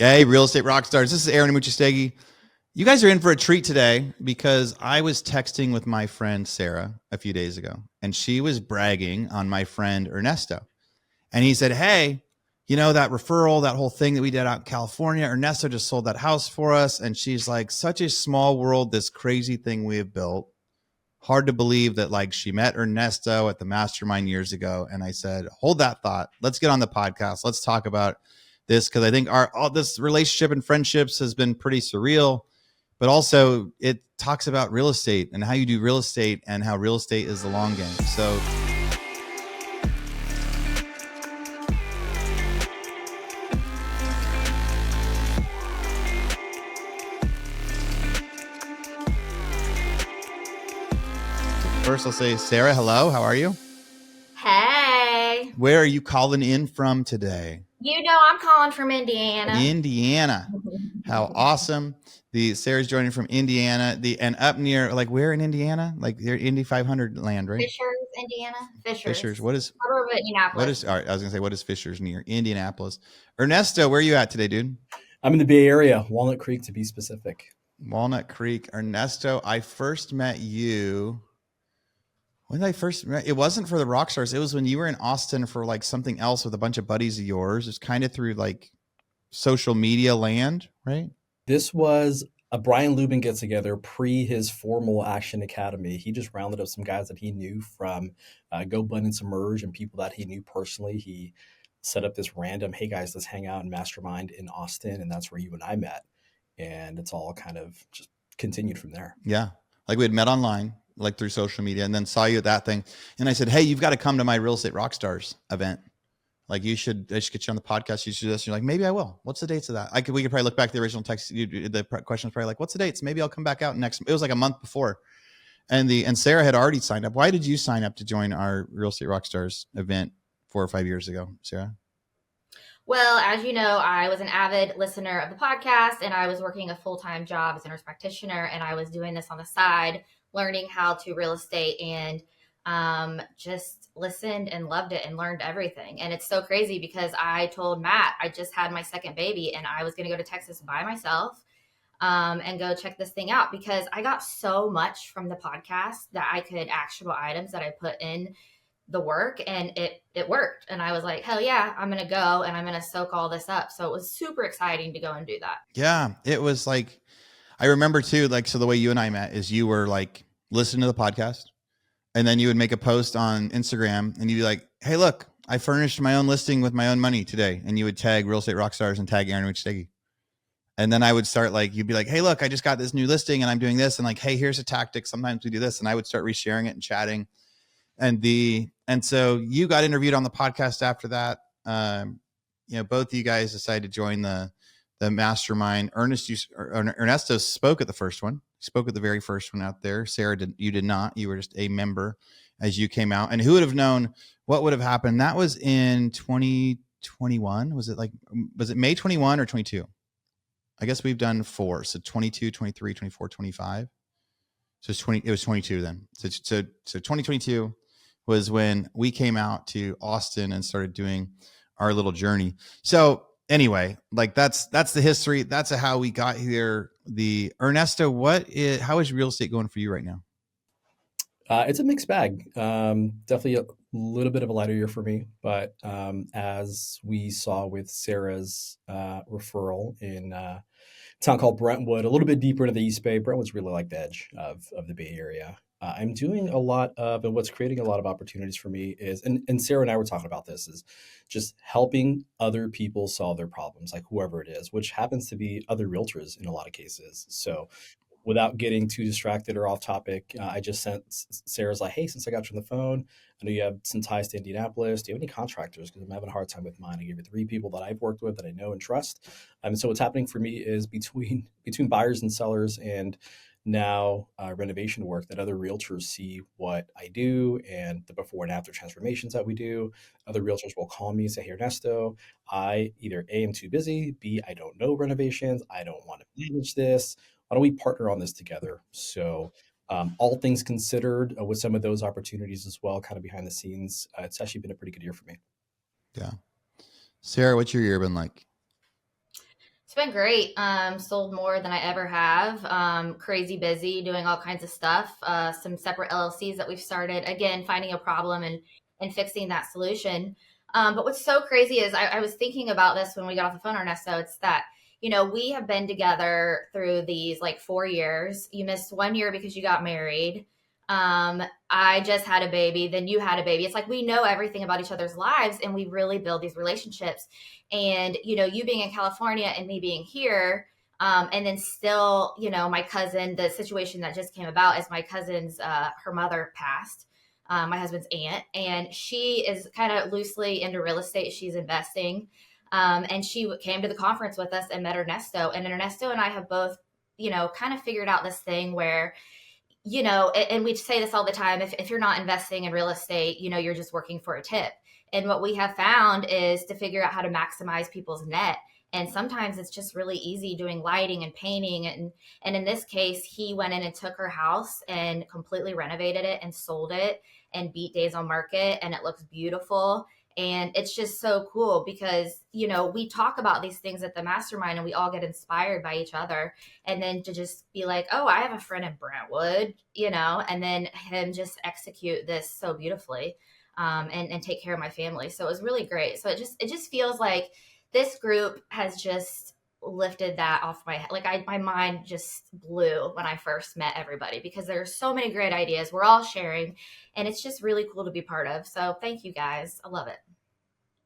Hey, real estate rock stars. This is Aaron Amuchastegui. You guys are in for a treat today because I was texting with my friend Sara a few days ago, and she was bragging on my friend Ernesto. And he said, hey, you know, that referral, that whole thing that we did out in California, Ernesto just sold that house for us. And she's like, such a small world, this crazy thing we have built. Hard to believe that like she met Ernesto at the mastermind years ago. And I said, hold that thought. Let's get on the podcast. Let's talk about this because I think all this relationship and friendships has been pretty surreal, but also it talks about real estate and how you do real estate and how real estate is the long game. So first I'll say, Sara, hello. How are you? Hey. Where are you calling in from today? You know I'm calling from Indiana. Indiana. How awesome. Sara's joining from Indiana. And up near, like where in Indiana? Like they're Indy 500 land, right? Fishers, Indiana. Fishers. What is Indianapolis. all right, I was gonna say, what is Fishers near? Indianapolis. Ernesto, where are you at today, dude? I'm in the Bay Area, Walnut Creek to be specific. Walnut Creek. Ernesto, I first met you. When did I first met? It wasn't for the Rockstars. It was when you were in Austin for like something else with a bunch of buddies of yours. It's kind of through like social media land, right? This was a Brian Lubin get together pre his formal Action Academy. He just rounded up some guys that he knew from Go Blend and Submerge and people that he knew personally. He set up this random, hey guys, let's hang out and mastermind in Austin. And that's where you and I met. And it's all kind of just continued from there. Yeah. Like we had met online, like through social media, and then saw you at that thing. And I said, hey, you've got to come to my Real Estate Rockstars event. Like I should get you on the podcast. You should do this. You're like, maybe I will. What's the dates of that? We could probably look back at the original text. The question was probably like, what's the dates? Maybe I'll come back out next. It was like a month before. And Sara had already signed up. Why did you sign up to join our Real Estate Rockstars event 4 or 5 years ago, Sara? Well, as you know, I was an avid listener of the podcast and I was working a full-time job as a nurse practitioner. And I was doing this on the side, learning how to real estate and just listened and loved it and learned everything. And it's so crazy because I told Matt I just had my second baby and I was going to go to Texas by myself and go check this thing out because I got so much from the podcast that I could actionable items that I put in the work and it worked. And I was like, hell yeah, I'm going to go and I'm going to soak all this up. So it was super exciting to go and do that. Yeah, it was like, I remember too, like, so the way you and I met is you were like, listening to the podcast. And then you would make a post on Instagram and you'd be like, hey, look, I furnished my own listing with my own money today. And you would tag Real Estate Rockstars and tag Aaron Amuchastegui. And then I would start like, you'd be like, hey, look, I just got this new listing and I'm doing this. And like, hey, here's a tactic. Sometimes we do this. And I would start resharing it and chatting. And so you got interviewed on the podcast after that. Both of you guys decided to join the mastermind. Ernesto spoke at the first one. Spoke at the very first one out there. Sara, you did not. You were just a member as you came out. And who would have known what would have happened? That was in 2021. Was it May 21 or 22? I guess we've done 4. So 22, 23, 24, 25. So it was 22 then. So 2022 was when we came out to Austin and started doing our little journey. So anyway, like that's the history. That's how we got here. Ernesto, how is real estate going for you right now? It's a mixed bag. Definitely a little bit of a lighter year for me, but as we saw with Sara's referral in a town called Brentwood, a little bit deeper into the East Bay. Brentwood's really like the edge of the Bay Area. I'm doing a lot of, and what's creating a lot of opportunities for me is, and Sara and I were talking about this, is just helping other people solve their problems, like whoever it is, which happens to be other realtors in a lot of cases. So without getting too distracted or off topic, I just sent Sara's like, hey, since I got you on the phone, I know you have some ties to Indianapolis. Do you have any contractors? Because I'm having a hard time with mine. I gave you 3 people that I've worked with that I know and trust. So what's happening for me is between buyers and sellers and now renovation work, that other realtors see what I do and the before and after transformations that we do. Other realtors will call me and say, hey, Ernesto, I either A, am too busy, B, I don't know renovations, I don't want to manage this. Why don't we partner on this together? So all things considered, with some of those opportunities as well, kind of behind the scenes, it's actually been a pretty good year for me. Yeah. Sara, what's your year been like? It's been great. Sold more than I ever have. Crazy busy doing all kinds of stuff. Some separate LLCs that we've started. Again, finding a problem and fixing that solution. But what's so crazy is I was thinking about this when we got off the phone, Ernesto. It's that, we have been together through these like 4 years. You missed 1 year because you got married. I just had a baby, then you had a baby. It's like we know everything about each other's lives and we really build these relationships. And, you being in California and me being here, and then still, my cousin, the situation that just came about is my cousin's, her mother passed, my husband's aunt, and she is kind of loosely into real estate. She's investing. And she came to the conference with us and met Ernesto. And Ernesto and I have both, kind of figured out this thing where, and we say this all the time, if you're not investing in real estate, you're just working for a tip. And what we have found is to figure out how to maximize people's net. And sometimes it's just really easy doing lighting and painting. And in this case, he went in and took her house and completely renovated it and sold it and beat days on market. And it looks beautiful. And it's just so cool because, we talk about these things at the mastermind and we all get inspired by each other. And then to just be like, oh, I have a friend in Brentwood, and then him just execute this so beautifully, and take care of my family. So it was really great. So it just feels like this group has just lifted that off my head. Like my mind just blew when I first met everybody because there's so many great ideas. We're all sharing and it's just really cool to be part of. So thank you guys. I love it.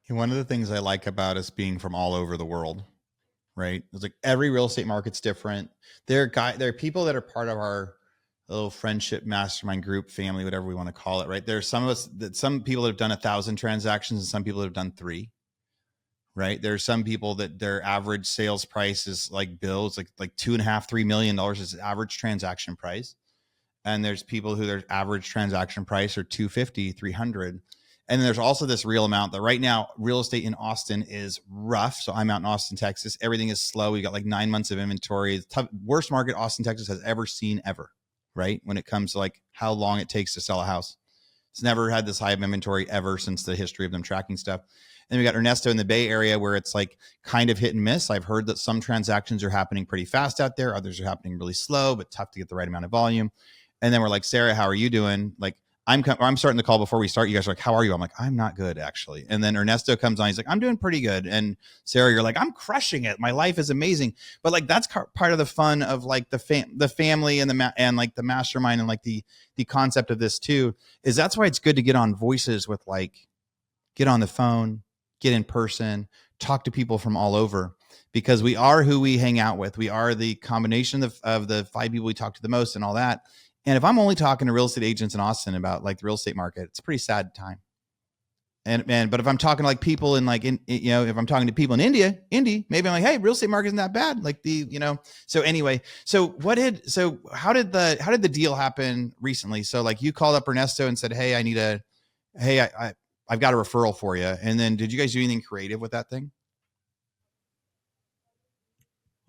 And one of the things I like about us being from all over the world, right? It's like every real estate market's different. There are people that are part of our little friendship mastermind group, family, whatever we want to call it, right? There's some people that have done 1,000 transactions and some people that have done 3, right? There's some people that their average sales price is like bills, like $2.5-3 million is the average transaction price. And there's people who their average transaction price are 250, 300. And then there's also this real amount that right now real estate in Austin is rough. So I'm out in Austin, Texas. Everything is slow. We got like 9 months of inventory. It's tough, worst market Austin, Texas has ever seen ever, right? When it comes to like how long it takes to sell a house. It's never had this high of inventory ever since the history of them tracking stuff. And we got Ernesto in the Bay Area where it's like kind of hit and miss. I've heard that some transactions are happening pretty fast out there. Others are happening really slow, but tough to get the right amount of volume. And then we're like, Sara, how are you doing? Like, I'm starting the call before we start. You guys are like, how are you? I'm like, I'm not good, actually. And then Ernesto comes on. He's like, I'm doing pretty good. And Sara, you're like, I'm crushing it. My life is amazing. But like, that's part of the fun of like the family and and like the mastermind and like the concept of this too, is that's why it's good to get on voices with like, get on the phone, get in person, talk to people from all over, because we are who we hang out with. We are the combination of the 5 people we talk to the most and all that. And if I'm only talking to real estate agents in Austin about like the real estate market, it's a pretty sad time. But if I'm talking to like people in like, if I'm talking to people in India, maybe I'm like, hey, real estate market isn't that bad. Like so anyway, how did the deal happen recently? So like you called up Ernesto and said, hey, I've got a referral for you. And then did you guys do anything creative with that thing?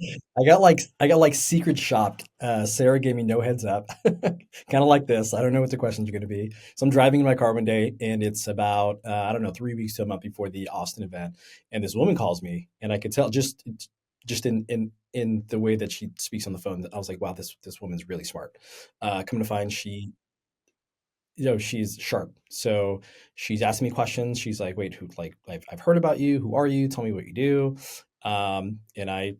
I got like secret shopped. Sara gave me no heads up. Kind of like this. I don't know what the questions are going to be. So I'm driving in my car one day, and it's about I don't know 3 weeks to a month before the Austin event, and this woman calls me, and I could tell just in the way that she speaks on the phone, I was like, wow, this woman's really smart. Coming to find she's sharp. So she's asking me questions. She's like, wait, who, like, I've heard about you. Who are you? Tell me what you do. And I,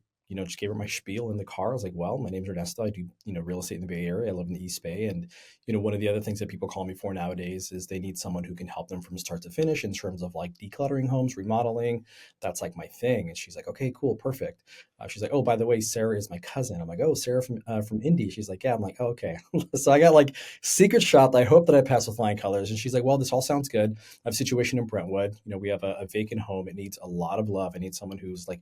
just gave her my spiel in the car. I was like, well, my name's Ernesto. I do, real estate in the Bay Area. I live in the East Bay. And, one of the other things that people call me for nowadays is they need someone who can help them from start to finish in terms of like decluttering homes, remodeling. That's like my thing. And she's like, okay, cool. Perfect. She's like, oh, by the way, Sara is my cousin. I'm like, oh, Sara from Indy. She's like, yeah. I'm like, oh, okay. So I got like secret shot. I hope that I pass with flying colors. And she's like, well, this all sounds good. I have a situation in Brentwood. We have a vacant home. It needs a lot of love. I need someone who's like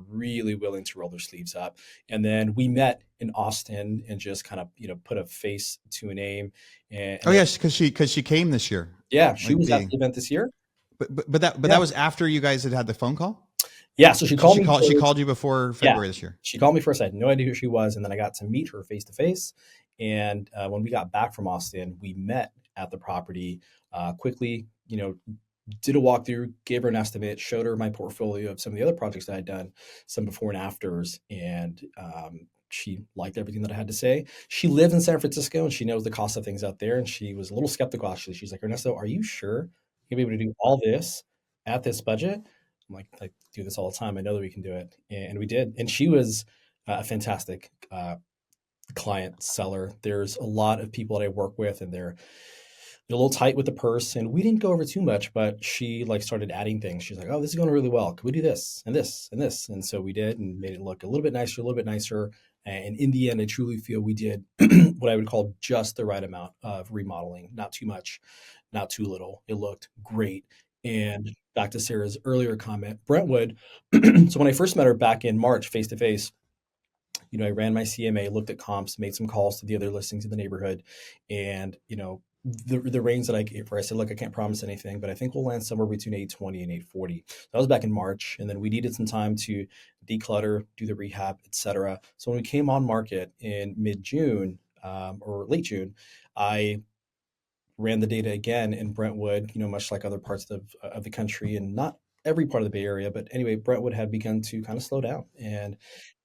really willing to roll their sleeves up. And then we met in Austin and just kind of, put a face to a name. And Oh yes, because she came this year. Yeah, she was at the event this year. But that was after you guys had the phone call. Yeah, so she called me. She called you before February this year. She called me first. I had no idea who she was, and then I got to meet her face to face. And when we got back from Austin, we met at the property quickly. did a walkthrough, gave her an estimate, showed her my portfolio of some of the other projects that I'd done, some before and afters, and she liked everything that I had to say. She lives in San Francisco and she knows the cost of things out there, and she was a little skeptical actually. She's like, Ernesto, are you sure you'll be able to do all this at this budget? I'm like, I do this all the time. I know that we can do it, and we did. And she was a fantastic client seller. There's a lot of people that I work with, and they're a little tight with the purse, and we didn't go over too much, but she like started adding things. She's like, "Oh, this is going really well. Can we do this and this and this?" And so we did, and made it look a little bit nicer, a little bit nicer. And in the end, I truly feel we did what I would call just the right amount of remodeling, not too much, not too little. It looked great. And back to Sarah's earlier comment, Brentwood. So when I first met her back in March, face to face, I ran my CMA, looked at comps, made some calls to the other listings in the neighborhood, and the range that I gave her, I said, look, I can't promise anything, but I think we'll land somewhere between 820 and 840. So that was back in March, and then we needed some time to declutter, do the rehab, etc. So when we came on market in mid-June or late June, I ran the data again in Brentwood, much like other parts of the country, and not every part of the Bay Area, but anyway, Brentwood had begun to kind of slow down, and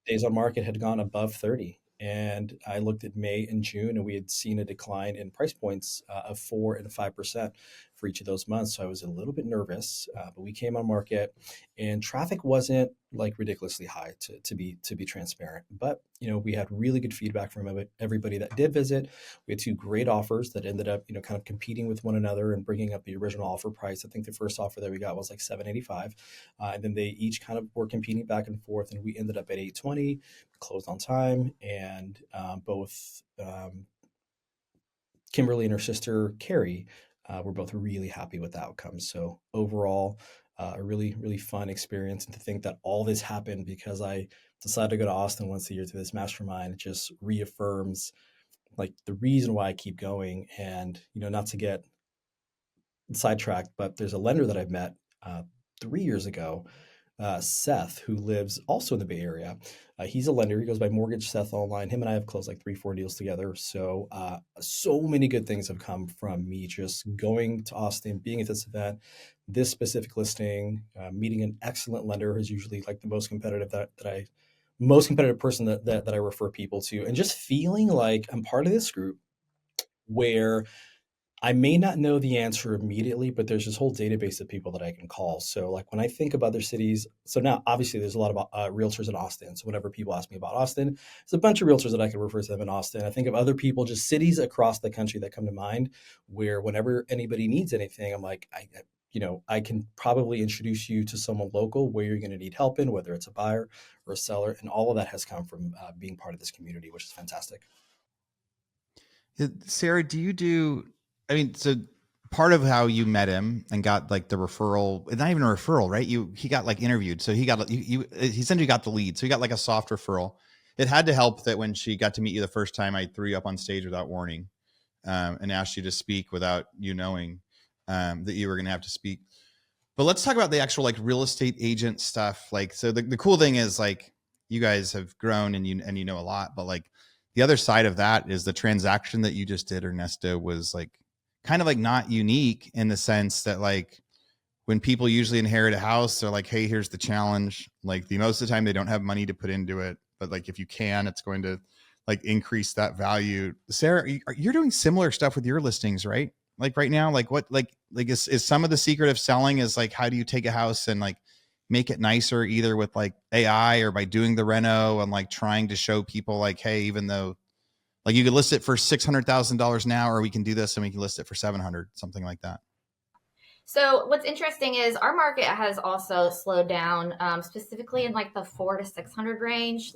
days on market had gone above 30. And I looked at May and June, and we had seen a decline in price points of 4 and 5% for each of those months. So I was a little bit nervous, but we came on market, and traffic wasn't like ridiculously high to be transparent. But we had really good feedback from everybody that did visit. We had two great offers that ended up kind of competing with one another and bringing up the original offer price. I think the first offer that we got was like 785, and then they each kind of were competing back and forth, and we ended up at 820, closed on time, and both Kimberly and her sister Carrie were both really happy with the outcome. So overall, a really, really fun experience. And to think that all this happened because I decided to go to Austin once a year to this mastermind, it just reaffirms like the reason why I keep going. And, not to get sidetracked, but there's a lender that I've met 3 years ago, Seth, who lives also in the Bay Area. He's a lender. He goes by Mortgage Seth Online. Him and I have closed like 3-4 deals together. So, so many good things have come from me just going to Austin, being at this event, this specific listing, meeting an excellent lender who's usually like the most competitive most competitive person that I refer people to, and just feeling like I'm part of this group where I may not know the answer immediately, but there's this whole database of people that I can call. So, like when I think of other cities, so now obviously there's a lot of realtors in Austin. So, whenever people ask me about Austin, there's a bunch of realtors that I can refer to them in Austin. I think of other people, just cities across the country that come to mind, where whenever anybody needs anything, I'm like, I can probably introduce you to someone local where you're going to need help in, whether it's a buyer or a seller. And all of that has come from being part of this community, which is fantastic. Sarah, I mean, so part of how you met him and got like the referral, not even a referral, right? He got like interviewed. So he essentially got the lead. So he got like a soft referral. It had to help that when she got to meet you the first time, I threw you up on stage without warning, and asked you to speak without you knowing, that you were going to have to speak. But let's talk about the actual like real estate agent stuff. Like, so the cool thing is like you guys have grown and you know a lot, but like the other side of that is the transaction that you just did, Ernesto, was like kind of like not unique in the sense that like when people usually inherit a house, they're like, hey, here's the challenge. Like the most of the time they don't have money to put into it, but like if you can, it's going to like increase that value. Sarah, you're doing similar stuff with your listings, right? Like right now, like what, like is some of the secret of selling is like, how do you take a house and like make it nicer either with like AI or by doing the reno and like trying to show people like, hey, even though like you could list it for $600,000 now, or we can do this and we can list it for 700, something like that. So what's interesting is our market has also slowed down, specifically in like the 400 to 600 range.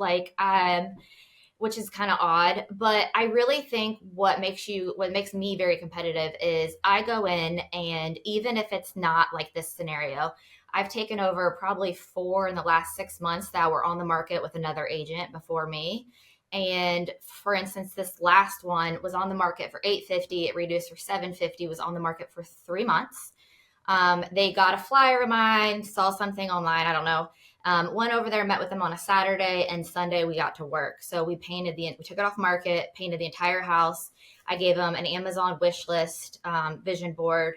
Which is kind of odd, but I really think what makes me very competitive is I go in, and even if it's not like this scenario, I've taken over probably 4 in the last 6 months that were on the market with another agent before me. And for instance, this last one was on the market for 850. It reduced for 750, was on the market for 3 months. They got a flyer of mine, saw something online, I don't know. Went over there, met with them on a Saturday, and Sunday we got to work. So we took it off market, painted the entire house. I gave them an Amazon wish list, vision board,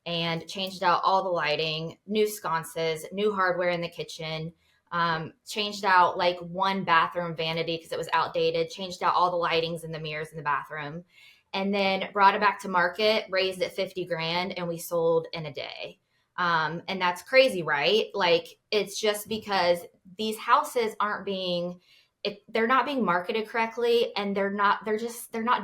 and changed out all the lighting, new sconces, new hardware in the kitchen, changed out like one bathroom vanity because it was outdated, changed out all the lightings and the mirrors in the bathroom, and then brought it back to market, raised it 50 grand, and we sold in a day. And that's crazy, right? Like, it's just because these houses aren't being, they're not being marketed correctly, and they're not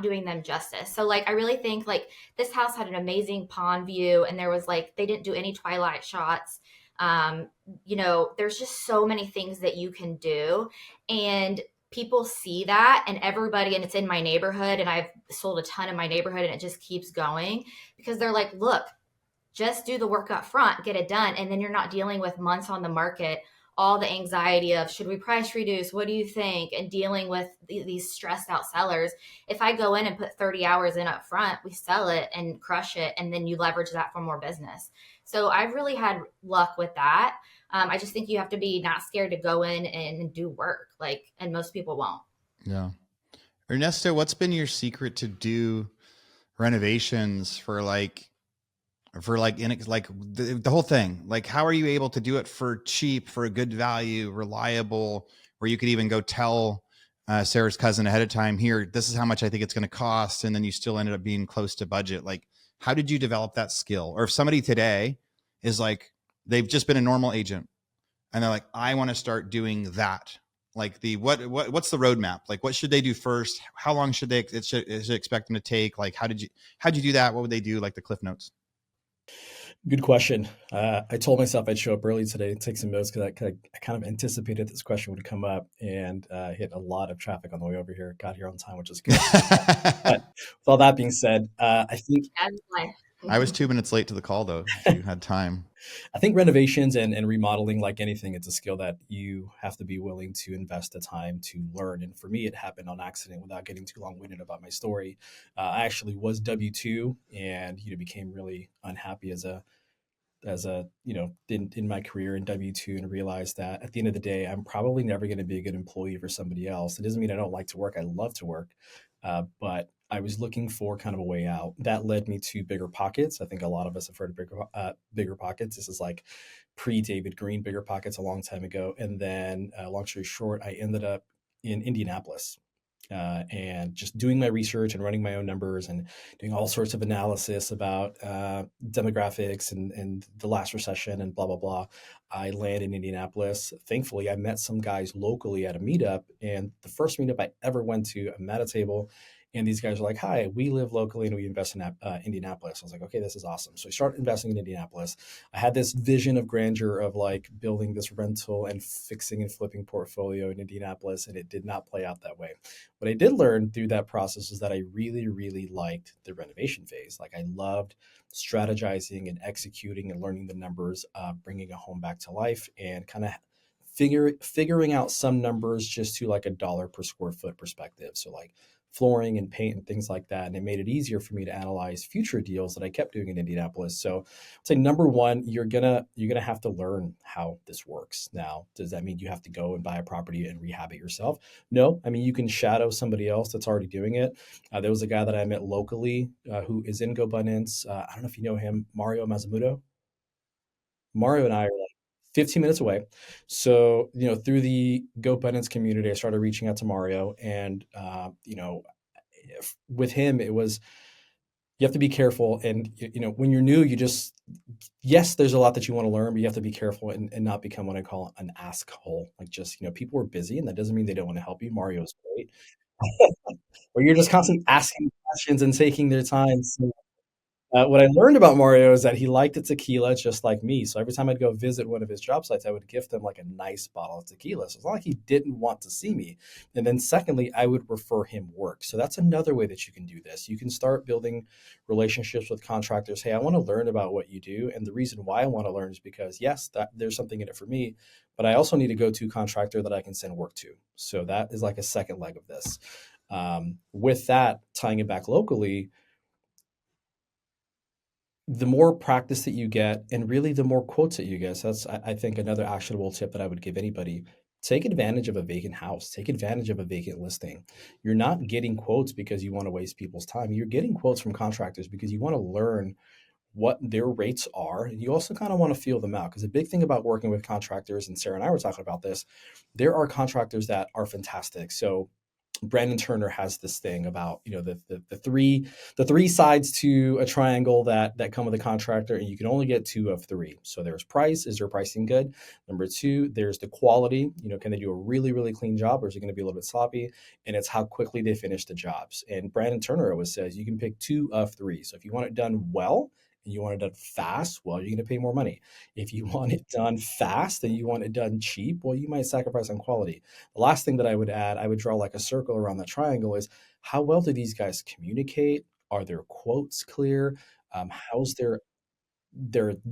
doing them justice. So like, I really think like this house had an amazing pond view, and there was like, they didn't do any twilight shots. There's just so many things that you can do, and people see that, and everybody, and it's in my neighborhood, and I've sold a ton in my neighborhood, and it just keeps going because they're like, look, just do the work up front, get it done, and then you're not dealing with months on the market, all the anxiety of should we price reduce, what do you think, and dealing with these stressed out sellers. If I go in and put 30 hours in up front, we sell it and crush it, and then you leverage that for more business. So I've really had luck with that. I just think you have to be not scared to go in and do work, like, and most people won't. Yeah. Ernesto, what's been your secret to do renovations the whole thing? Like, how are you able to do it for cheap, for a good value, reliable, where you could even go tell Sarah's cousin ahead of time, here, this is how much I think it's going to cost, and then you still ended up being close to budget? Like, how did you develop that skill? Or if somebody today is like, they've just been a normal agent and they're like, I want to start doing that. Like, what's the roadmap? Like, what should they do first? How long should they expect them to take? Like, how'd you do that? What would they do? Like the Cliff Notes. Good question. I told myself I'd show up early today to take some notes because I kind of anticipated this question would come up, and hit a lot of traffic on the way over here. Got here on time, which is good. But with all that being said, I think I was 2 minutes late to the call, though. You had time. I think renovations and remodeling, like anything, it's a skill that you have to be willing to invest the time to learn. And for me, it happened on accident. Without getting too long-winded about my story, I actually was W-2, and became really unhappy as a in my career in W-2, and realized that at the end of the day, I'm probably never going to be a good employee for somebody else. It doesn't mean I don't like to work. I love to work. But I was looking for kind of a way out. That led me to Bigger Pockets. I think a lot of us have heard of Bigger Pockets. This is like pre-David Green Bigger Pockets a long time ago. And then, long story short, I ended up in Indianapolis. And just doing my research and running my own numbers and doing all sorts of analysis about demographics and the last recession and blah, blah, blah. I landed in Indianapolis. Thankfully, I met some guys locally at a meetup. And the first meetup I ever went to, I'm at a table, and these guys are like, hi, we live locally and we invest in Indianapolis. I was like, okay, this is awesome. So I started investing in Indianapolis. I had this vision of grandeur of like building this rental and fixing and flipping portfolio in Indianapolis, and it did not play out that way. What I did learn through that process is that I really, really liked the renovation phase. Like, I loved strategizing and executing and learning the numbers, bringing a home back to life, and kind of figuring out some numbers just to like a dollar per square foot perspective. So like flooring and paint and things like that. And it made it easier for me to analyze future deals that I kept doing in Indianapolis. So I'd say number one, you're gonna have to learn how this works. Now, does that mean you have to go and buy a property and rehab it yourself? No. I mean, you can shadow somebody else that's already doing it. There was a guy that I met locally who is in GoBundance. I don't know if you know him, Mario Mazamuto. Mario and I are like 15 minutes away. So, through the GoBundance community, I started reaching out to Mario, and, with him, it was, you have to be careful. And, when you're new, yes, there's a lot that you want to learn, but you have to be careful and not become what I call an ask hole. Like, just, people are busy, and that doesn't mean they don't want to help you. Mario's great. Or you're just constantly asking questions and taking their time. So, what I learned about Mario is that he liked the tequila just like me. So every time I'd go visit one of his job sites, I would gift him like a nice bottle of tequila. So it's not like he didn't want to see me. And then secondly, I would refer him work. So that's another way that you can do this. You can start building relationships with contractors. Hey, I want to learn about what you do. And the reason why I want to learn is because, yes, that there's something in it for me, but I also need a go-to contractor that I can send work to. So that is like a second leg of this. With that, tying it back locally, the more practice that you get, and really the more quotes that you get. So that's, I think, another actionable tip that I would give anybody. Take advantage of a vacant house. Take advantage of a vacant listing. You're not getting quotes because you want to waste people's time. You're getting quotes from contractors because you want to learn what their rates are. And you also kind of want to feel them out, because a big thing about working with contractors, and Sarah and I were talking about this, there are contractors that are fantastic. So Brandon Turner has this thing about, the three sides to a triangle that come with a contractor, and you can only get two of three. So there's price. Is their pricing good? Number two, there's the quality. Can they do a really, really clean job, or is it going to be a little bit sloppy? And it's how quickly they finish the jobs. And Brandon Turner always says you can pick two of three. So if you want it done well and you want it done fast, well, you're going to pay more money. If you want it done fast and you want it done cheap, well, you might sacrifice on quality. The last thing that I would add, I would draw like a circle around that triangle, is how well do these guys communicate? Are their quotes clear? How's their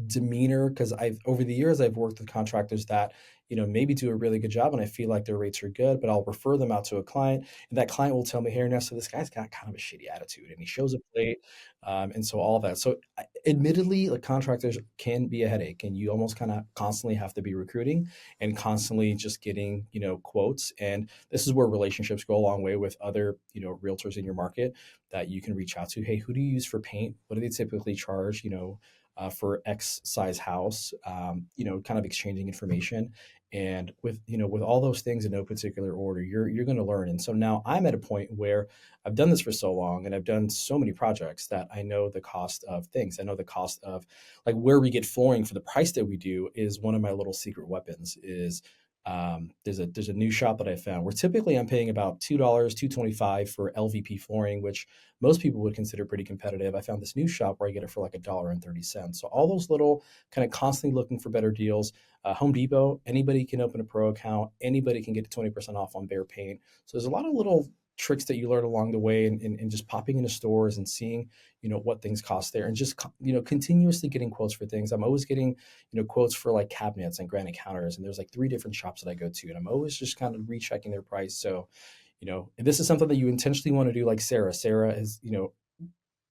demeanor? Because I've over the years I've worked with contractors that maybe do a really good job, and I feel like their rates are good, but I'll refer them out to a client, and that client will tell me, "Hey, Ernesto, this guy's got kind of a shitty attitude, and he shows up late," and so all that. So, admittedly, like, contractors can be a headache, and you almost kind of constantly have to be recruiting and constantly just getting quotes. And this is where relationships go a long way with other realtors in your market that you can reach out to. Hey, who do you use for paint? What do they typically charge? For X size house, kind of exchanging information. And with all those things in no particular order, you're going to learn. And so now I'm at a point where I've done this for so long, and I've done so many projects that I know the cost of things. I know the cost of, like, where we get flooring for the price that we do is one of my little secret weapons. Is there's a new shop that I found where typically I'm paying about $2.25 for LVP flooring, which most people would consider pretty competitive. I found this new shop where I get it for like $1.30. So all those little kind of constantly looking for better deals. Home Depot, anybody can open a pro account. Anybody can get 20% off on Behr paint. So there's a lot of little tricks that you learn along the way, and just popping into stores and seeing what things cost there, and just continuously getting quotes for things. I'm always getting quotes for like cabinets and granite counters, and there's like 3 different shops that I go to, and I'm always just kind of rechecking their price. So if this is something that you intentionally want to do, like Sarah is,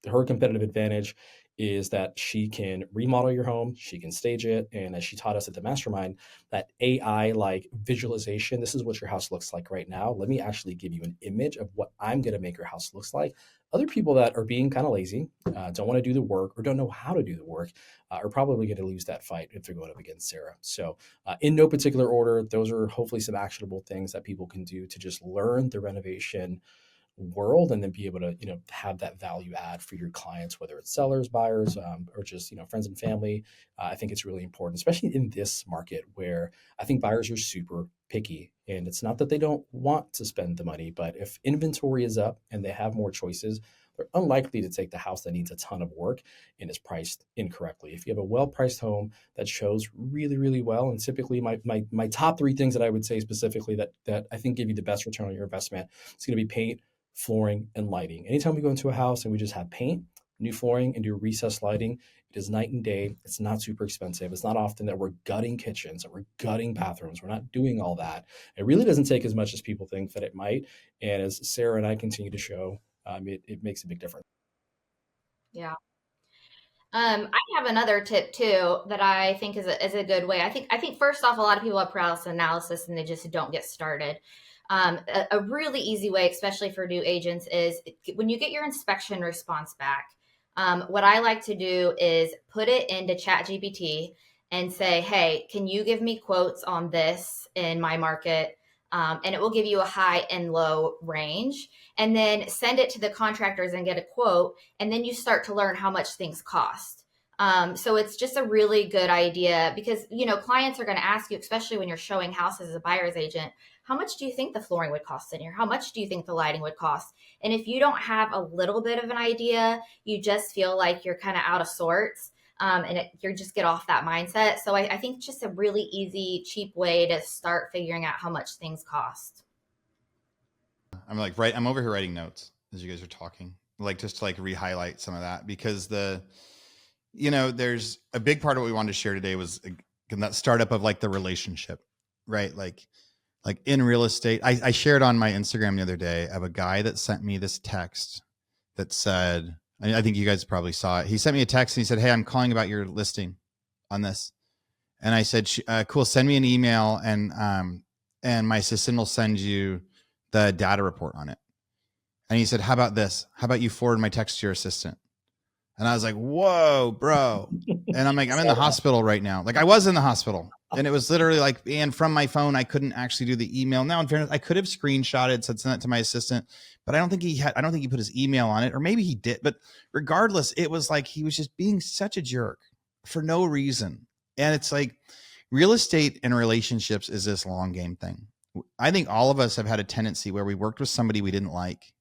her competitive advantage is that she can remodel your home, she can stage it, and as she taught us at the mastermind, that AI like visualization. This is what your house looks like right now. Let me actually give you an image of what I'm going to make your house looks like. Other people that are being kind of lazy, don't want to do the work, or don't know how to do the work, are probably going to lose that fight if they're going up against Sarah. So, in no particular order, those are hopefully some actionable things that people can do to just learn the renovation world, and then be able to have that value add for your clients, whether it's sellers, buyers, or just friends and family. I think it's really important, especially in this market where I think buyers are super picky. And it's not that they don't want to spend the money, but if inventory is up and they have more choices, they're unlikely to take the house that needs a ton of work and is priced incorrectly. If you have a well-priced home that shows really, really well, and typically my top 3 things that I would say specifically that I think give you the best return on your investment, it's going to be paint, flooring, and lighting. Anytime we go into a house and we just have paint, new flooring, and do recessed lighting, it is night and day. It's not super expensive. It's not often that we're gutting kitchens or we're gutting bathrooms. We're not doing all that. It really doesn't take as much as people think that it might. And as Sarah and I continue to show, it makes a big difference. Yeah. I have another tip too that I think is a good way. I think first off, a lot of people have paralysis analysis and they just don't get started. A really easy way, especially for new agents, is when you get your inspection response back. What I like to do is put it into ChatGPT and say, "Hey, can you give me quotes on this in my market?" And it will give you a high and low range, and then send it to the contractors and get a quote, and then you start to learn how much things cost. So it's just a really good idea because clients are going to ask you, especially when you're showing houses as a buyer's agent, how much do you think the flooring would cost in here? How much do you think the lighting would cost? And if you don't have a little bit of an idea, you just feel like you're kind of out of sorts, you just get off that mindset. So I think it's just a really easy, cheap way to start figuring out how much things cost. I'm over here writing notes as you guys are talking, like just to like re-highlight some of that, because there's a big part of what we wanted to share today was that startup of like the relationship, right? Like in real estate, I shared on my Instagram the other day of a guy that sent me this text that said, I think you guys probably saw it. He sent me a text and he said, "Hey, I'm calling about your listing on this." And I said, "Cool, send me an email and my assistant will send you the data report on it." And he said, "How about this? How about you forward my text to your assistant?" And I was like, whoa, bro. And I'm like, I'm in the hospital right now. Like I was in the hospital. And it was literally like, and from my phone, I couldn't actually do the email. Now, in fairness, I could have screenshotted, said send it to my assistant, but I don't think he put his email on it, or maybe he did. But regardless, it was like he was just being such a jerk for no reason. And it's like real estate and relationships is this long game thing. I think all of us have had a tendency where we worked with somebody we didn't like,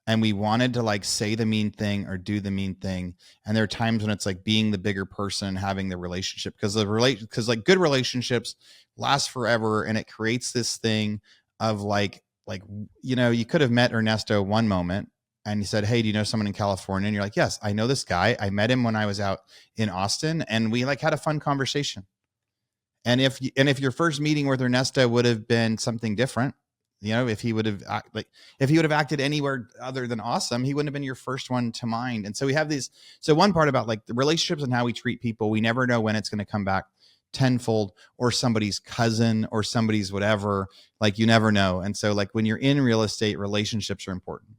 and we wanted to like say the mean thing or do the mean thing. And there are times when it's like being the bigger person and having the relationship, because like good relationships last forever. And it creates this thing of like, you could have met Ernesto one moment and he said, hey, do you know someone in California? And you're like, yes, I know this guy. I met him when I was out in Austin, and we like had a fun conversation. And if your first meeting with Ernesto would have been something different, if he would have acted anywhere other than awesome, he wouldn't have been your first one to mind. And so we have these. So one part about like the relationships and how we treat people, we never know when it's going to come back tenfold, or somebody's cousin or somebody's whatever. Like you never know. And so like when you're in real estate, relationships are important.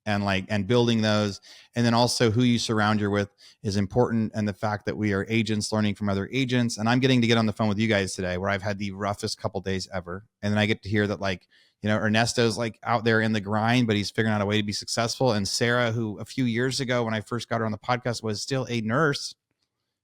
And building those, and then also who you surround you with is important. And the fact that we are agents learning from other agents, and I'm getting to get on the phone with you guys today, where I've had the roughest couple days ever. And then I get to hear that like, Ernesto's like out there in the grind, but he's figuring out a way to be successful. And Sara, who a few years ago, when I first got her on the podcast, was still a nurse,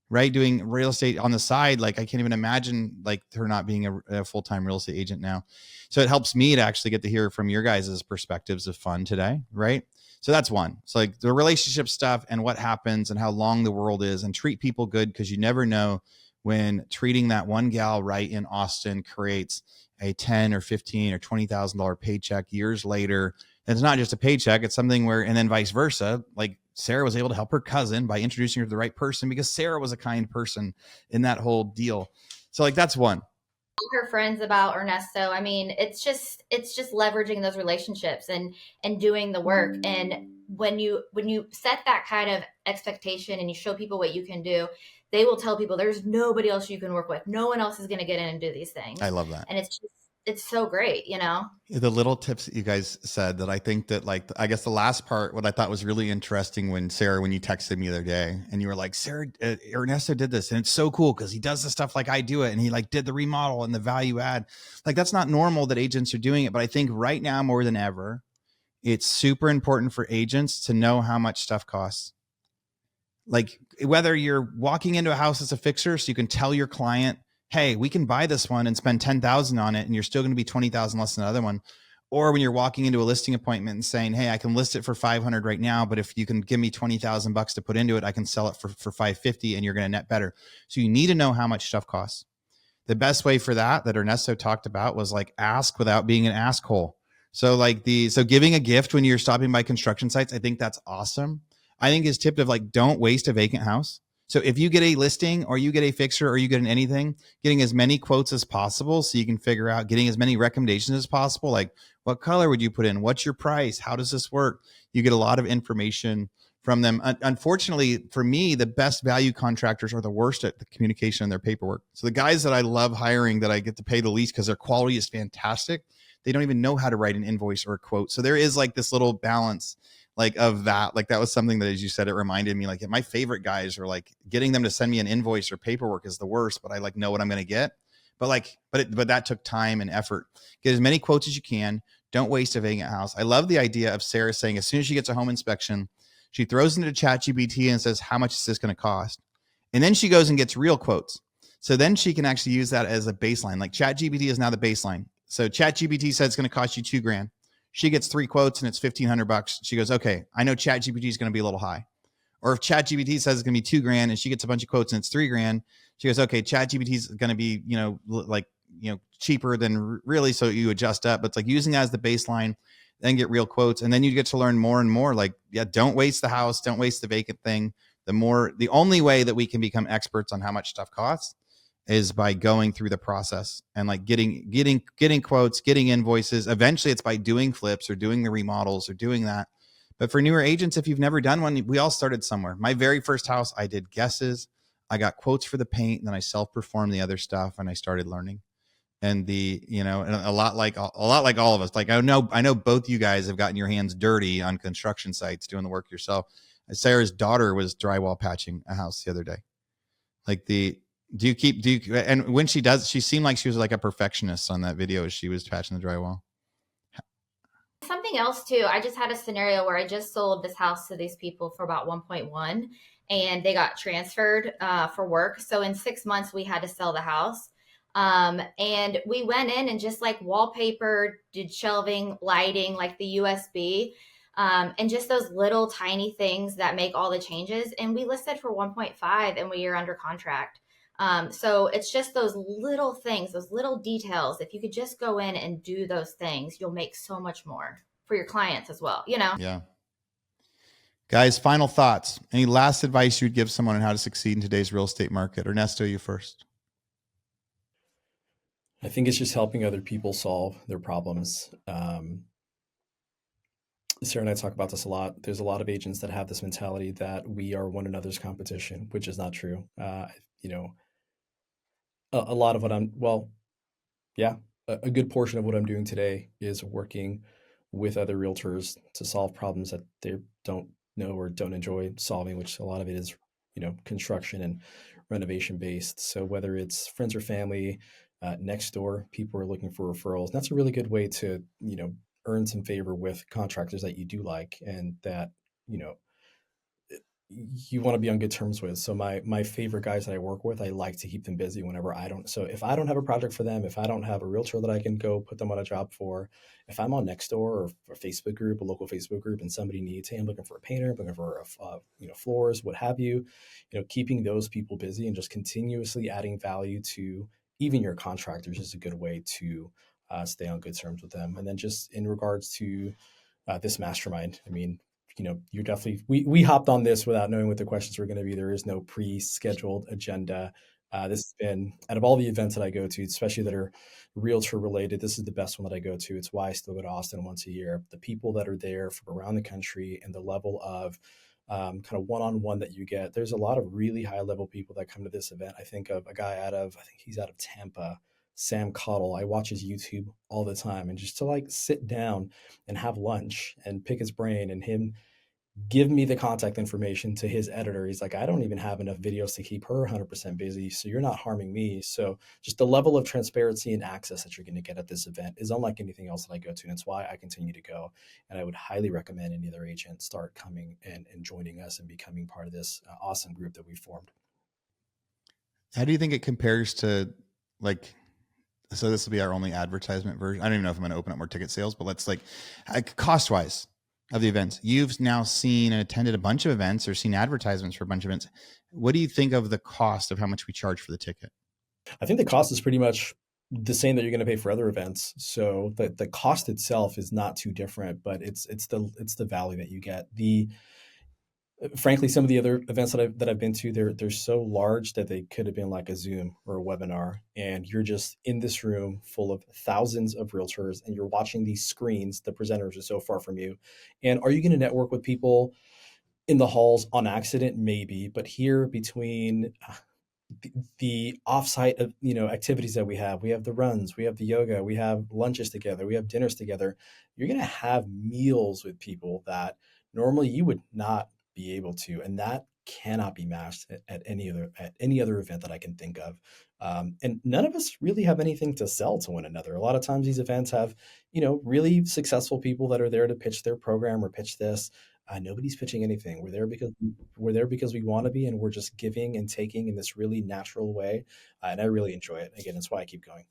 right? Doing real estate on the side. Like I can't even imagine like her not being a full-time real estate agent now. So it helps me to actually get to hear from your guys' perspectives of fun today. Right. So that's one. So like the relationship stuff and what happens and how long the world is, and treat people good, because you never know when treating that one gal right in Austin creates a $10 or $15 or $20,000 paycheck years later. And it's not just a paycheck, it's something where, and then vice versa. Like Sara was able to help her cousin by introducing her to the right person, because Sara was a kind person in that whole deal. So like, that's one. Her friends about Ernesto. I mean, it's just leveraging those relationships and doing the work. And when you set that kind of expectation and you show people what you can do, they will tell people there's nobody else you can work with. No one else is going to get in and do these things. I love that. And it's so great, The little tips that you guys said, that I think that like, I guess the last part, what I thought was really interesting when Sara, when you texted me the other day and you were like, Sara, Ernesto did this and it's so cool because he does the stuff like I do it. And he like did the remodel and the value add. Like that's not normal that agents are doing it. But I think right now more than ever, it's super important for agents to know how much stuff costs. Like whether you're walking into a house as a fixer, so you can tell your client, hey, we can buy this one and spend 10,000 on it, and you're still going to be 20,000 less than the other one. Or when you're walking into a listing appointment and saying, hey, I can list it for 500 right now, but if you can give me 20,000 bucks to put into it, I can sell it for 550 and you're going to net better. So you need to know how much stuff costs. The best way for that Ernesto talked about was like ask without being an asshole. So like so giving a gift when you're stopping by construction sites, I think that's awesome. I think his tip of like, don't waste a vacant house. So if you get a listing or you get a fixer or you get an anything, getting as many quotes as possible so you can figure out, getting as many recommendations as possible. Like what color would you put in? What's your price? How does this work? You get a lot of information from them. Unfortunately for me, the best value contractors are the worst at the communication and their paperwork. So the guys that I love hiring, that I get to pay the least because their quality is fantastic, they don't even know how to write an invoice or a quote. So there is like this little balance like of that. Like that was something that, as you said, it reminded me like my favorite guys are like getting them to send me an invoice or paperwork is the worst, but I like know what I'm going to get. But that took time and effort. Get as many quotes as you can. Don't waste a vacant house. I love the idea of Sara saying as soon as she gets a home inspection, she throws into ChatGPT and says, how much is this going to cost? And then she goes and gets real quotes. So then she can actually use that as a baseline. Like ChatGPT is now the baseline. So ChatGPT says it's going to cost you $2,000. She gets 3 quotes and it's $1,500. She goes, okay, I know ChatGPT is going to be a little high. Or if ChatGPT says it's going to be $2,000 and she gets a bunch of quotes and it's $3,000, she goes, okay, ChatGPT is going to be, cheaper than really. So you adjust up, but it's like using that as the baseline, then get real quotes. And then you get to learn more and more. Like, yeah, don't waste the house. Don't waste the vacant thing. The only way that we can become experts on how much stuff costs is by going through the process and like getting quotes, getting invoices. Eventually it's by doing flips or doing the remodels or doing that. But for newer agents, if you've never done one, we all started somewhere. My very first house, I did guesses. I got quotes for the paint, and then I self-performed the other stuff, and I started learning. And and a lot like all of us, like I know both you guys have gotten your hands dirty on construction sites doing the work yourself. Sarah's daughter was drywall patching a house the other day. Like and when she does, she seemed like she was like a perfectionist on that video as she was patching the drywall. Something else too. I just had a scenario where I just sold this house to these people for about 1.1, and they got transferred for work. So in 6 months, we had to sell the house. And we went in and just like wallpaper, did shelving, lighting, like the USB, and just those little tiny things that make all the changes. And we listed for 1.5 and we are under contract. So it's just those little things, those little details. If you could just go in and do those things, you'll make so much more for your clients as well, you know? Yeah. Guys, final thoughts. Any last advice you'd give someone on how to succeed in today's real estate market? Ernesto, you first. I think it's just helping other people solve their problems. Sarah and I talk about this a lot. There's a lot of agents that have this mentality that we are one another's competition, which is not true. You know, a lot of what a good portion of what I'm doing today is working with other realtors to solve problems that they don't know or don't enjoy solving, which a lot of it is, construction and renovation based. So whether it's friends or family, next door, people are looking for referrals. That's a really good way to, earn some favor with contractors that you do like and that, you know, you want to be on good terms with. So my favorite guys that I work with, I like to keep them busy whenever I don't. So if I don't have a project for them, if I don't have a realtor that I can go put them on a job for, if I'm on Nextdoor or a Facebook group, a local Facebook group, and somebody needs, hey, I'm looking for a painter, I'm looking for floors, what have you, keeping those people busy and just continuously adding value to even your contractors is a good way to stay on good terms with them. And then just in regards to this mastermind, I mean, you're definitely, we hopped on this without knowing what the questions were going to be. There is no pre-scheduled agenda. This has been, out of all the events that I go to, especially that are realtor related, this is the best one that I go to. It's why I still go to Austin once a year. The people that are there from around the country and the level of kind of one-on-one that you get. There's a lot of really high level people that come to this event. I think of a guy I think he's out of Tampa, Sam Cottle. I watch his YouTube all the time, and just to like sit down and have lunch and pick his brain and him give me the contact information to his editor. He's like, I don't even have enough videos to keep her 100% busy. So you're not harming me. So just the level of transparency and access that you're going to get at this event is unlike anything else that I go to. And it's why I continue to go. And I would highly recommend any other agent start coming and joining us and becoming part of this awesome group that we've formed. How do you think it compares to so this will be our only advertisement version. I don't even know if I'm going to open up more ticket sales, but let's cost wise of the events. You've now seen and attended a bunch of events or seen advertisements for a bunch of events. What do you think of the cost of how much we charge for the ticket? I think the cost is pretty much the same that you're going to pay for other events. So the cost itself is not too different, but it's the value that you get. Frankly, some of the other events that I've been to, they're so large that they could have been like a Zoom or a webinar, and you're just in this room full of thousands of realtors, and you're watching these screens. The presenters are so far from you, and are you going to network with people in the halls on accident? Maybe, but here between the offsite of activities that we have the runs, we have the yoga, we have lunches together, we have dinners together. You're going to have meals with people that normally you would not be able to, and that cannot be matched at any other event that I can think of. And none of us really have anything to sell to one another. A lot of times these events have really successful people that are there to pitch their program or pitch this. Nobody's pitching anything. We're there because we want to be, and we're just giving and taking in this really natural way. And I really enjoy it. Again, that's why I keep going.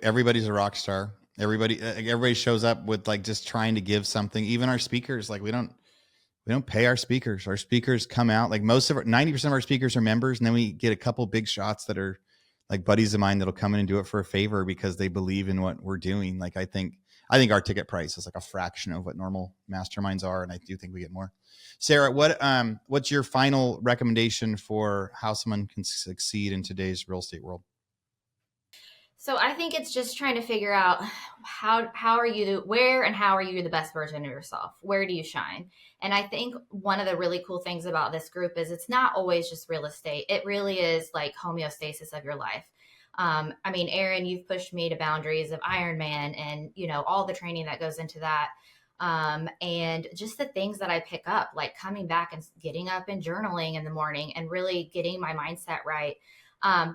Everybody's a rock star. Everybody shows up with just trying to give something. Even our speakers, we don't pay our speakers. Our speakers come out, 90% of our speakers are members. And then we get a couple big shots that are like buddies of mine that'll come in and do it for a favor because they believe in what we're doing. I think our ticket price is like a fraction of what normal masterminds are. And I do think we get more. Sarah, what's your final recommendation for how someone can succeed in today's real estate world? So I think it's just trying to figure out how are you, where and how are you the best version of yourself? Where do you shine? And I think one of the really cool things about this group is it's not always just real estate. It really is like homeostasis of your life. I mean, Aaron, you've pushed me to boundaries of Ironman and, all the training that goes into that. And just the things that I pick up, like coming back and getting up and journaling in the morning and really getting my mindset right.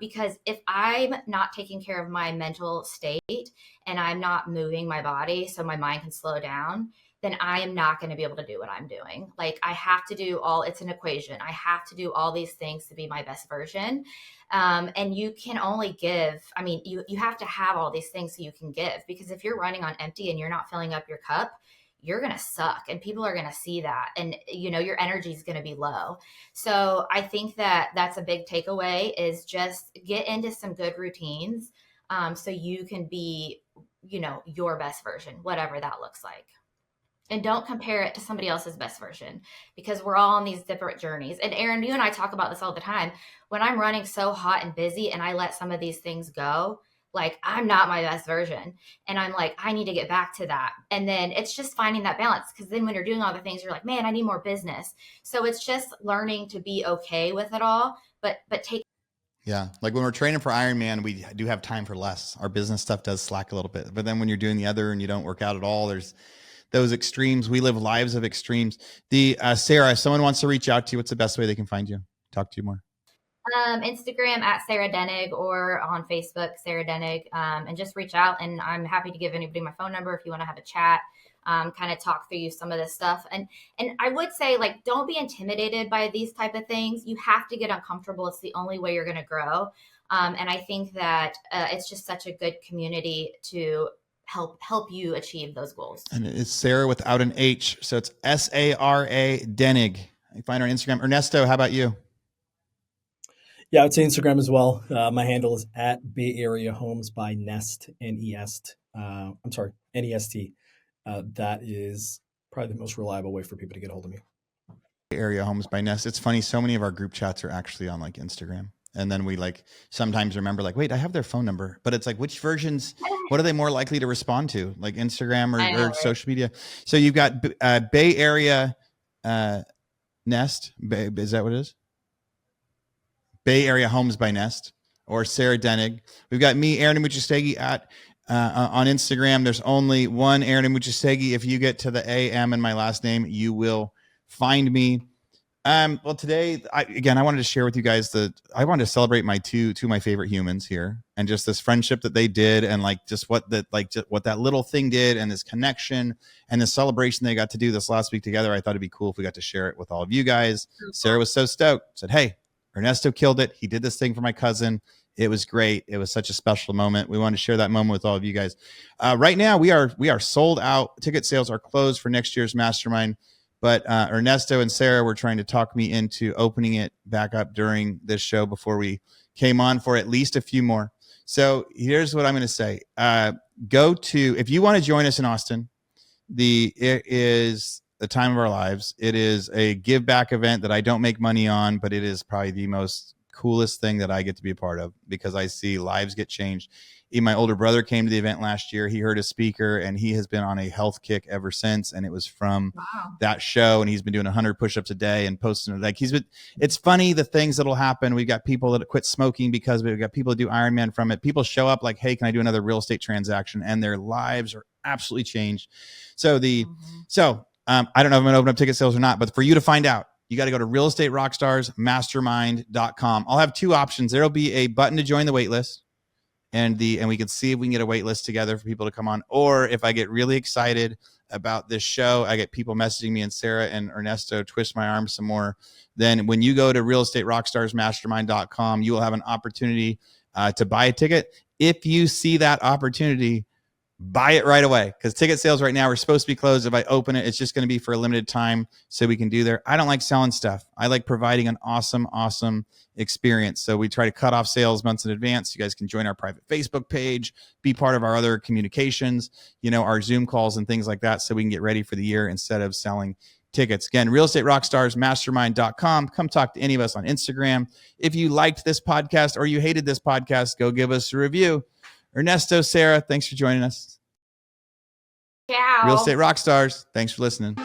Because if I'm not taking care of my mental state and I'm not moving my body so my mind can slow down, then I am not going to be able to do what I'm doing. Like I have to do it's an equation. I have to do all these things to be my best version. And you can only give, I mean, you have to have all these things so you can give, because if you're running on empty and you're not filling up your cup, you're going to suck and people are going to see that. And, your energy is going to be low. So I think that that's a big takeaway, is just get into some good routines so you can be, your best version, whatever that looks like. And don't compare it to somebody else's best version, because we're all on these different journeys. And Aaron, you and I talk about this all the time. When I'm running so hot and busy and I let some of these things go, like I'm not my best version. And I'm like, I need to get back to that. And then it's just finding that balance, because then when you're doing all the things, you're like, man, I need more business. So it's just learning to be okay with it all, but take. Yeah. Like when we're training for Ironman, we do have time for less. Our business stuff does slack a little bit, but then when you're doing the other and you don't work out at all, there's those extremes. We live lives of extremes. Sarah, if someone wants to reach out to you, what's the best way they can find you? Talk to you more. Instagram at Sara Denig, or on Facebook, Sara Denig, and just reach out. And I'm happy to give anybody my phone number if you want to have a chat, kind of talk through some of this stuff. And I would say, like, don't be intimidated by these type of things. You have to get uncomfortable. It's the only way you're going to grow. And I think that it's just such a good community to help you achieve those goals. And it's Sara without an H. So it's Sara Denig. You find her on Instagram. Ernesto, how about you? Yeah, I would say Instagram as well. My handle is at Bay Area Homes by Nest, N-E-S-T. I'm sorry, N-E-S-T. That is probably the most reliable way for people to get a hold of me. Bay Area Homes by Nest. It's funny. So many of our group chats are actually on like Instagram. And then we like sometimes remember like, wait, I have their phone number, but it's like, which versions, what are they more likely to respond to? Like Instagram or right? Social media. So you've got Bay Area Nest. Is that what it is? Bay Area Homes by Nest, or Sara Denig. We've got me, Aaron Amuchastegui, at on Instagram. There's only one Aaron Amuchastegui. If you get to the AM in my last name, you will find me. Well, today, I wanted to share with you guys I wanted to celebrate my two of my favorite humans here, and just this friendship that they did, and like just what that little thing did, and this connection and the celebration they got to do this last week together. I thought it'd be cool if we got to share it with all of you guys. Sara was so stoked. Said, "Hey, Ernesto killed it. He did this thing for my cousin. It was great. It was such a special moment. We wanted to share that moment with all of you guys." Right now, we are sold out. Ticket sales are closed for next year's mastermind. But Ernesto and Sara were trying to talk me into opening it back up during this show before we came on for at least a few more. So here's what I'm going to say. If you want to join us in Austin, it is the time of our lives. It is a give back event that I don't make money on, but it is probably the most coolest thing that I get to be a part of, because I see lives get changed. Even my older brother came to the event last year. He heard a speaker and he has been on a health kick ever since. And it was from that show. And he's been doing 100 push-ups a day and posting like it's funny, the things that'll happen. We've got people that quit smoking because we've got people that do Ironman from it. People show up like, hey, can I do another real estate transaction? And their lives are absolutely changed. So I don't know if I'm going to open up ticket sales or not, but for you to find out, you got to go to realestaterockstarsmastermind.com. I'll have two options. There'll be a button to join the wait list, and we can see if we can get a wait list together for people to come on. Or if I get really excited about this show, I get people messaging me, and Sara and Ernesto twist my arm some more. Then when you go to realestaterockstarsmastermind.com, you will have an opportunity to buy a ticket. If you see that opportunity, buy it right away, because ticket sales right now are supposed to be closed. If I open it, it's just going to be for a limited time so we can do there. I don't like selling stuff. I like providing an awesome experience. So we try to cut off sales months in advance. You guys can join our private Facebook page, be part of our other communications, our Zoom calls and things like that, so we can get ready for the year instead of selling tickets. Again, realestaterockstarsmastermind.com. Come talk to any of us on Instagram. If you liked this podcast or you hated this podcast, go give us a review. Ernesto, Sara, thanks for joining us. Ciao. Real Estate Rockstars, thanks for listening.